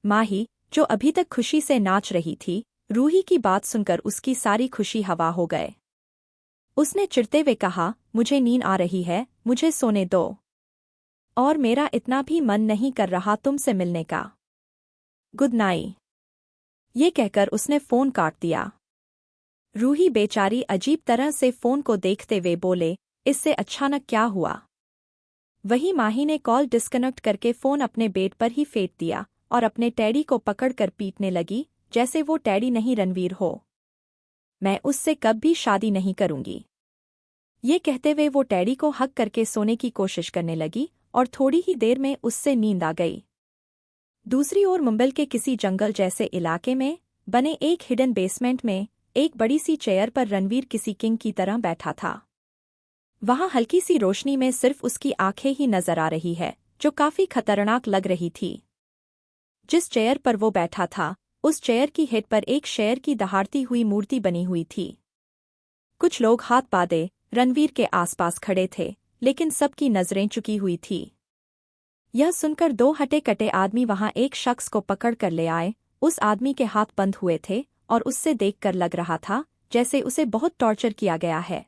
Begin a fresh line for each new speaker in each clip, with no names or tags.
माही, जो अभी तक खुशी से नाच रही थी, रूही की बात सुनकर उसकी सारी खुशी हवा हो गए। उसने चिढ़ते हुए कहा, मुझे नींद आ रही है, मुझे सोने दो। और मेरा इतना भी मन नहीं कर रहा तुमसे मिलने का। Good night. ये कहकर उसने फोन काट दिया। रूही बेचारी अजीब तरह से फोन को देखते हुए बोले, इससे अचानक क्या हुआ? वही माही ने कॉल डिस्कनेक्ट करके फोन अपने बेड पर ही फेंक दिया और अपने टैडी को पकड़कर पीटने लगी, जैसे वो टैडी नहीं रणवीर हो। मैं उससे कब भी शादी नहीं करूंगी। ये कहते हुए वो टैडी को हक करके सोने की कोशिश करने लगी और थोड़ी ही देर में उससे नींद आ गई। दूसरी ओर मुंबई के किसी जंगल जैसे इलाके में बने एक हिडन बेसमेंट में एक बड़ी सी चेयर पर रणवीर किसी किंग की तरह बैठा था। वहां हल्की सी रोशनी में सिर्फ उसकी आंखें ही नजर आ रही है, जो काफी खतरनाक लग रही थी। जिस चेयर पर वो बैठा था, उस चेयर की हेड पर एक शेर की दहाड़ती हुई मूर्ति बनी हुई थी। कुछ लोग हाथ बांधे रणवीर के आसपास खड़े थे, लेकिन सबकी नजरें चुकी हुई थी। यह सुनकर दो हटे-कटे आदमी वहां एक शख्स को पकड़ कर ले आए। उस आदमी के हाथ बंद हुए थे और उससे देखकर लग रहा था जैसे उसे बहुत टॉर्चर किया गया है।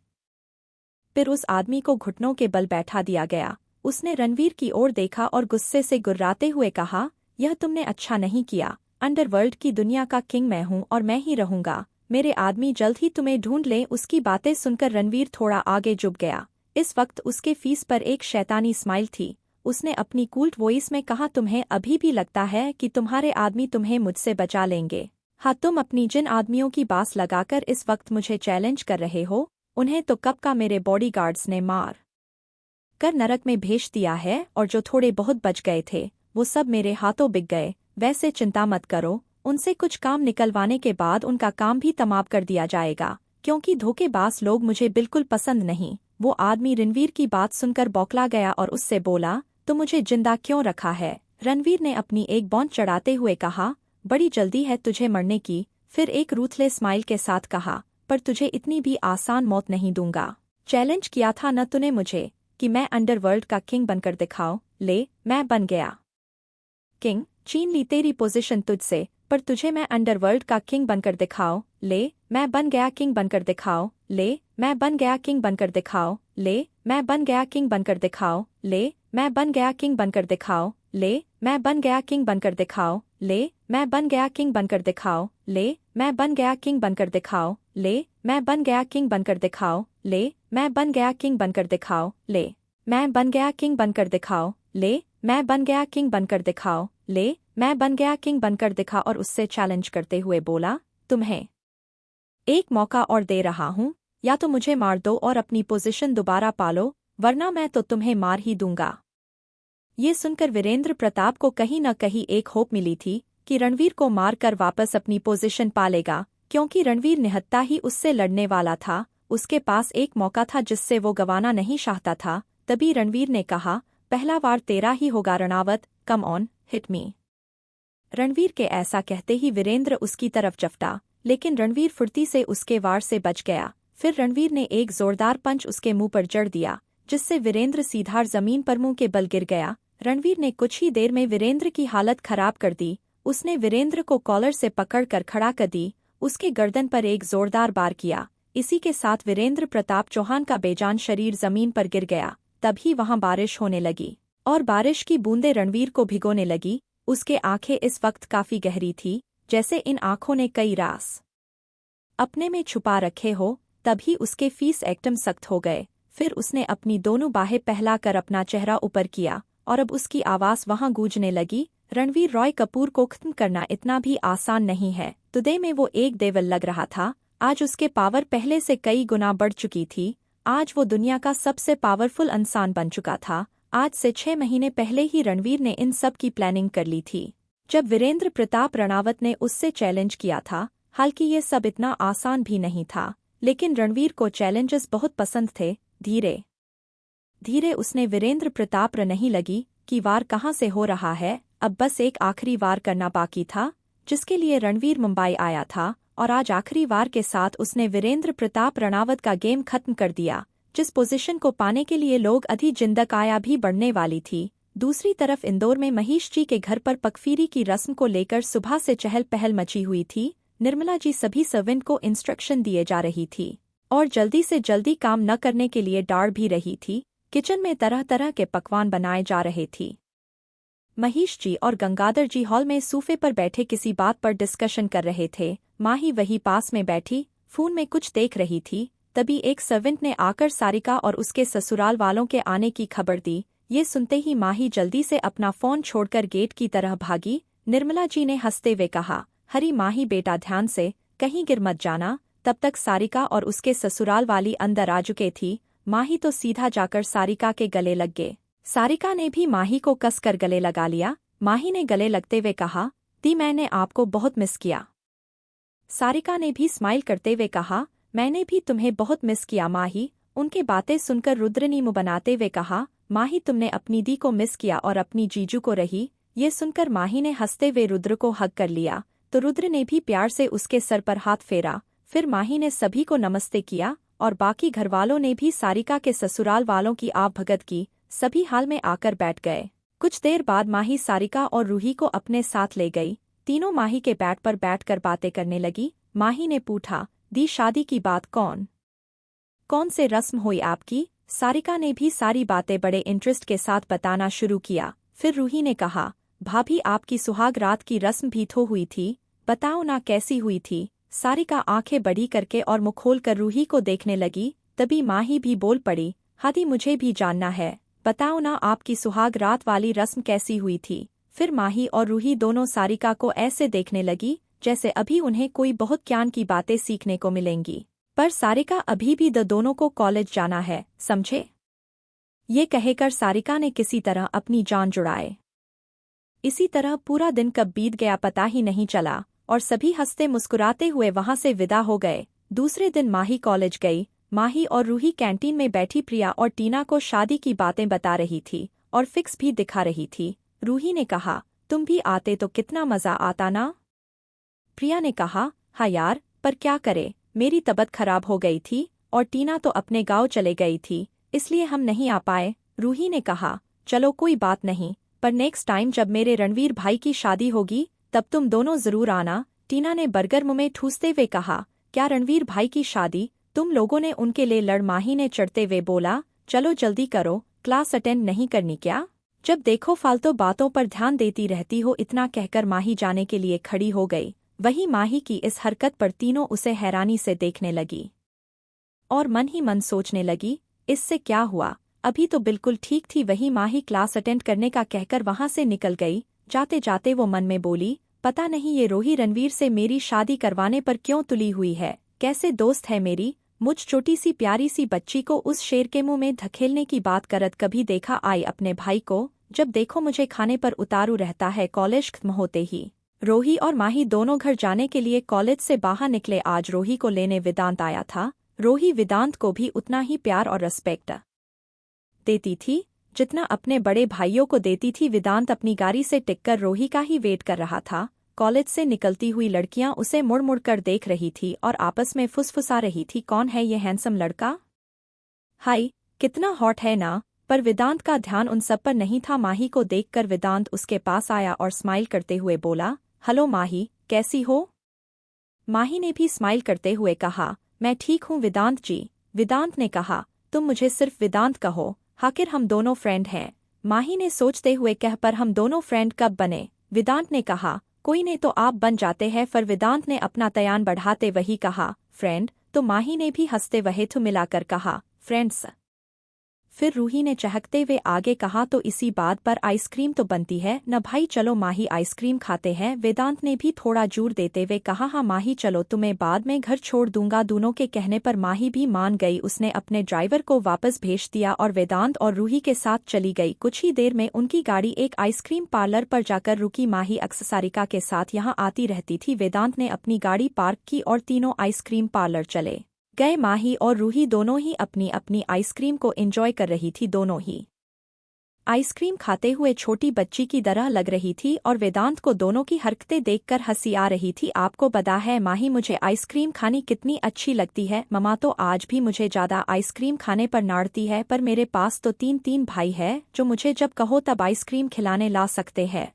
फिर उस आदमी को घुटनों के बल बैठा दिया गया। उसने रणवीर की ओर देखा और गुस्से से गुर्राते हुए कहा, यह तुमने अच्छा नहीं किया। अंडरवर्ल्ड की दुनिया का किंग मैं हूं और मैं ही रहूंगा। मेरे आदमी जल्द ही तुम्हें ढूंढ लें। उसकी बातें सुनकर रणवीर थोड़ा आगे झुक गया। इस वक्त उसके फेस पर एक शैतानी स्माइल थी। उसने अपनी कूल वॉइस में कहा, तुम्हें अभी भी लगता है कि तुम्हारे आदमी तुम्हें मुझसे बचा लेंगे? हाँ, तुम अपनी जिन आदमियों की बास लगाकर इस वक्त मुझे चैलेंज कर रहे हो, उन्हें तो कब का मेरे बॉडीगार्ड्स ने मार कर नरक में भेज दिया है, और जो थोड़े बहुत बच गए थे वो सब मेरे हाथों बिक गए। वैसे चिंता मत करो, उनसे कुछ काम निकलवाने के बाद उनका काम भी तमाम कर दिया जाएगा, क्योंकि धोखेबाज लोग मुझे बिल्कुल पसंद नहीं। वो आदमी रणवीर की बात सुनकर बौखला गया और उससे बोला, तो मुझे जिंदा क्यों रखा है? रणवीर ने अपनी एक बॉन्ड चढ़ाते हुए कहा, बड़ी जल्दी है तुझे मरने की। फिर एक रूथलेस स्माइल के साथ कहा, पर तुझे इतनी भी आसान मौत नहीं दूंगा। चैलेंज किया था न तूने मुझे कि मैं अंडरवर्ल्ड का किंग बनकर दिखाऊं? ले, मैं बन गया किंग। छीन ली तेरी पोजीशन तुझसे, पर तुझे मैं अंडरवर्ल्ड का किंग बनकर दिखाऊं? ले, मैं बन गया किंग बनकर दिखाओ। ले, मैं बन गया किंग बनकर दिखाओ। ले, मैं बन गया किंग बनकर दिखाओ। ले, मैं बन गया किंग बनकर दिखाओ। ले, मैं बन गया किंग बनकर दिखाओ। ले, मैं बन गया किंग बनकर दिखाओ। ले, मैं बन गया किंग बनकर दिखाओ। ले, मैं बन गया किंग बनकर दिखाओ। ले, मैं बन गया किंग बनकर दिखाओ। ले, मैं बन गया किंग बनकर दिखाओ। ले, मैं बन गया किंग बनकर दिखाओ। ले, मैं बन गया किंग बनकर दिखा और उससे चैलेंज करते हुए बोला, तुम्हें एक मौका और दे रहा हूं, या तो मुझे मार दो और अपनी पोजीशन दोबारा पालो, वरना मैं तो तुम्हें मार ही दूंगा। ये सुनकर वीरेंद्र प्रताप को कहीं न कहीं एक होप मिली थी कि रणवीर को मारकर वापस अपनी पोजीशन पालेगा, क्योंकि रणवीर निहत्था ही उससे लड़ने वाला था। उसके पास एक मौका था जिससे वो गंवाना नहीं चाहता था। तभी रणवीर ने कहा, पहला वार तेरा ही होगा Ranaut, come on, hit me. Ranveer के ऐसा कहते ही वीरेंद्र उसकी तरफ चपटा, लेकिन रणवीर फुर्ती से उसके वार से बच गया। फिर रणवीर ने एक जोरदार पंच उसके मुंह पर जड़ दिया, जिससे वीरेंद्र सीधा जमीन पर मुंह के बल गिर गया। रणवीर ने कुछ ही देर में वीरेंद्र की हालत खराब कर दी। उसने वीरेंद्र को कॉलर से पकड़कर खड़ा कर दी, उसके गर्दन पर एक जोरदार बार किया। इसी के साथ वीरेंद्र प्रताप चौहान का बेजान शरीर जमीन पर गिर गया। तभी वहां बारिश होने लगी और बारिश की बूंदें रणवीर को भिगोने लगी। उसके आंखें इस वक्त काफी गहरी थी, जैसे इन आंखों ने कई राज अपने में छुपा रखे हो। तभी उसके फीस एकदम सख्त हो गए। फिर उसने अपनी दोनों बाहें फैलाकर अपना चेहरा ऊपर किया और अब उसकी आवाज वहां गूंजने लगी, रणवीर रॉय कपूर को खत्म करना इतना भी आसान नहीं है। टुडे में वो एक देवल लग रहा था। आज उसके पावर पहले से कई गुना बढ़ चुकी थी। आज वो दुनिया का सबसे पावरफुल इंसान बन चुका था। आज से 6 महीने पहले ही रणवीर ने इन सब की प्लानिंग कर ली थी, जब वीरेंद्र प्रताप रणावत ने उससे चैलेंज किया था। हालांकि ये सब इतना आसान भी नहीं था, लेकिन रणवीर को चैलेंजेस बहुत पसंद थे। धीरे धीरे उसने वीरेंद्र प्रताप नहीं लगी कि वार कहाँ से हो रहा है। अब बस एक आखिरी वार करना बाकी था, जिसके लिए रणवीर मुंबई आया था। और आज आखिरी वार के साथ उसने वीरेंद्र प्रताप रणावत का गेम खत्म कर दिया। जिस पोजीशन को पाने के लिए लोग आधी जिंदगी आया भी बढ़ने वाली थी, दूसरी तरफ इंदौर में महेश जी के घर पर पकफीरी की रस्म को लेकर सुबह से चहल पहल मची हुई थी। निर्मला जी सभी सर्वेंट को इंस्ट्रक्शन दिए जा रही थी और जल्दी से जल्दी काम न करने के लिए डांट भी रही थी। किचन में तरह तरह के पकवान बनाए जा रहे थे। महेश जी और गंगाधर जी हॉल में सोफे पर बैठे किसी बात पर डिस्कशन कर रहे थे। माही वही पास में बैठी फोन में कुछ देख रही थी। तभी एक सर्वेंट ने आकर सारिका और उसके ससुराल वालों के आने की खबर दी। ये सुनते ही माही जल्दी से अपना फोन छोड़कर गेट की तरह भागी। निर्मला जी ने हंसते हुए कहा, हरी माही बेटा ध्यान से, कहीं गिर मत जाना। तब तक सारिका और उसके ससुराल वाली अंदर आ चुके थी। माही तो सीधा जाकर सारिका के गले लग गए। सारिका ने भी माही को कसकर गले लगा लिया। माही ने गले लगते हुए कहा, दी मैंने आपको बहुत मिस किया। सारिका ने भी स्माइल करते हुए कहा, मैंने भी तुम्हें बहुत मिस किया माही। उनके बातें सुनकर रुद्र ने मुंह बनाते हुए कहा, माही तुमने अपनी दी को मिस किया और अपनी जीजू को रही। ये सुनकर माही ने हंसते हुए रुद्र को हग कर लिया तो रुद्र ने भी प्यार से उसके सर पर हाथ फेरा। फिर माही ने सभी को नमस्ते किया और बाकी घरवालों ने भी सारिका के ससुराल वालों की आप भगत की। सभी हाल में आकर बैठ गए। कुछ देर बाद माही सारिका और रूही को अपने साथ ले गई। तीनों माही के बैठ पर बैठकर बातें करने लगी। माही ने पूछा, दी शादी की बात कौन से रस्म हुई आपकी? सारिका ने भी सारी बातें बड़े इंटरेस्ट के साथ बताना शुरू किया। फिर रूही ने कहा, भाभी आपकी सुहाग रात की रस्म भी तो हुई थी, बताओ ना कैसी हुई थी? सारिका आंखें बड़ी करके और मुँह खोल कर रूही को देखने लगी। तभी माही भी बोल पड़ी, हादी मुझे भी जानना है, बताओ ना आपकी सुहाग रात वाली रस्म कैसी हुई थी? फिर माही और रूही दोनों सारिका को ऐसे देखने लगी जैसे अभी उन्हें कोई बहुत ज्ञान की बातें सीखने को मिलेंगी। पर सारिका अभी भी दोनों को कॉलेज जाना है, समझे? ये कहकर सारिका ने किसी तरह अपनी जान जुड़ाए। इसी तरह पूरा दिन कब बीत गया पता ही नहीं चला और सभी हंसते मुस्कुराते हुए वहां से विदा हो गए। दूसरे दिन माही कॉलेज गई। माही और रूही कैंटीन में बैठी प्रिया और टीना को शादी की बातें बता रही थी और फिक्स भी दिखा रही थी। रूही ने कहा, तुम भी आते तो कितना मजा आता ना? प्रिया ने कहा, हाँ यार, पर क्या करे, मेरी तबीयत खराब हो गई थी और टीना तो अपने गांव चले गई थी, इसलिए हम नहीं आ पाए। रूही ने कहा, चलो कोई बात नहीं, पर नेक्स्ट टाइम जब मेरे रणवीर भाई की शादी होगी तब तुम दोनों जरूर आना। टीना ने बर्गर मुंह में ठूसते हुए कहा, क्या रणवीर भाई की शादी? तुम लोगों ने उनके लिए लड़? माही ने चढ़ते हुए बोला, चलो जल्दी करो, क्लास अटेंड नहीं करनी क्या? जब देखो फालतू बातों पर ध्यान देती रहती हो। इतना कहकर माही जाने के लिए खड़ी हो गई। वही माही की इस हरकत पर तीनों उसे हैरानी से देखने लगी और मन ही मन सोचने लगी, इससे क्या हुआ, अभी तो बिल्कुल ठीक थी। वही माही क्लास अटेंड करने का कहकर वहां से निकल गई। जाते जाते वो मन में बोली, पता नहीं ये रोही रणवीर से मेरी शादी करवाने पर क्यों तुली हुई है, कैसे दोस्त है मेरी। मुझ छोटी सी प्यारी सी बच्ची को उस शेर के मुंह में धकेलने की बात करत कभी देखा आई अपने भाई को? जब देखो मुझे खाने पर उतारू रहता है। कॉलेज खत्म होते ही रोही और माही दोनों घर जाने के लिए कॉलेज से बाहर निकले। आज रोही को लेने वेदांत आया था। रोही वेदांत को भी उतना ही प्यार और रिस्पेक्ट देती थी जितना अपने बड़े भाइयों को देती थी। वेदांत अपनी गाड़ी से टिककर रोही का ही वेट कर रहा था। कॉलेज से निकलती हुई लड़कियां उसे मुड़ मुड़ कर देख रही थी और आपस में फुसफुसा रही थी, कौन है ये हैंडसम लड़का, हाय कितना हॉट है ना। पर वेदांत का ध्यान उन सब पर नहीं था। माही को देखकर वेदांत उसके पास आया और स्माइल करते हुए बोला, हेलो माही, कैसी हो? माही ने भी स्माइल करते हुए कहा, मैं ठीक हूँ वेदांत जी। वेदांत ने कहा, तुम मुझे सिर्फ वेदांत कहो, आखिर हम दोनों फ्रेंड हैं। माही ने सोचते हुए कहा, पर हम दोनों फ्रेंड कब बने? वेदांत ने कहा, कोई ने तो आप बन जाते हैं। फिर वेदांत ने अपना तयान बढ़ाते वही कहा, फ्रेंड। तो माही ने भी हंसते वहे तो मिलाकर कहा, फ्रेंड्स। फिर रूही ने चहकते हुए आगे कहा, तो इसी बात पर आइसक्रीम तो बनती है न भाई, चलो माही आइसक्रीम खाते हैं। वेदांत ने भी थोड़ा जोर देते हुए कहा, हाँ माही चलो, तुम्हें बाद में घर छोड़ दूंगा। दोनों के कहने पर माही भी मान गई। उसने अपने ड्राइवर को वापस भेज दिया और वेदांत और रूही के साथ चली गई। कुछ ही देर में उनकी गाड़ी एक आइसक्रीम पार्लर पर जाकर रुकी। माही अक्सर सारिका के साथ यहाँ आती रहती थी। वेदांत ने अपनी गाड़ी पार्क की और तीनों आइसक्रीम पार्लर चले गए। माही और रूही दोनों ही अपनी अपनी आइसक्रीम को एंजॉय कर रही थी। दोनों ही आइसक्रीम खाते हुए छोटी बच्ची की तरह लग रही थी और वेदांत को दोनों की हरकतें देखकर हंसी आ रही थी। आपको पता है माही, मुझे आइसक्रीम खानी कितनी अच्छी लगती है। ममा तो आज भी मुझे ज़्यादा आइसक्रीम खाने पर नाड़ती है, पर मेरे पास तो तीन तीन भाई है जो मुझे जब कहो तब आइसक्रीम खिलाने ला सकते हैं।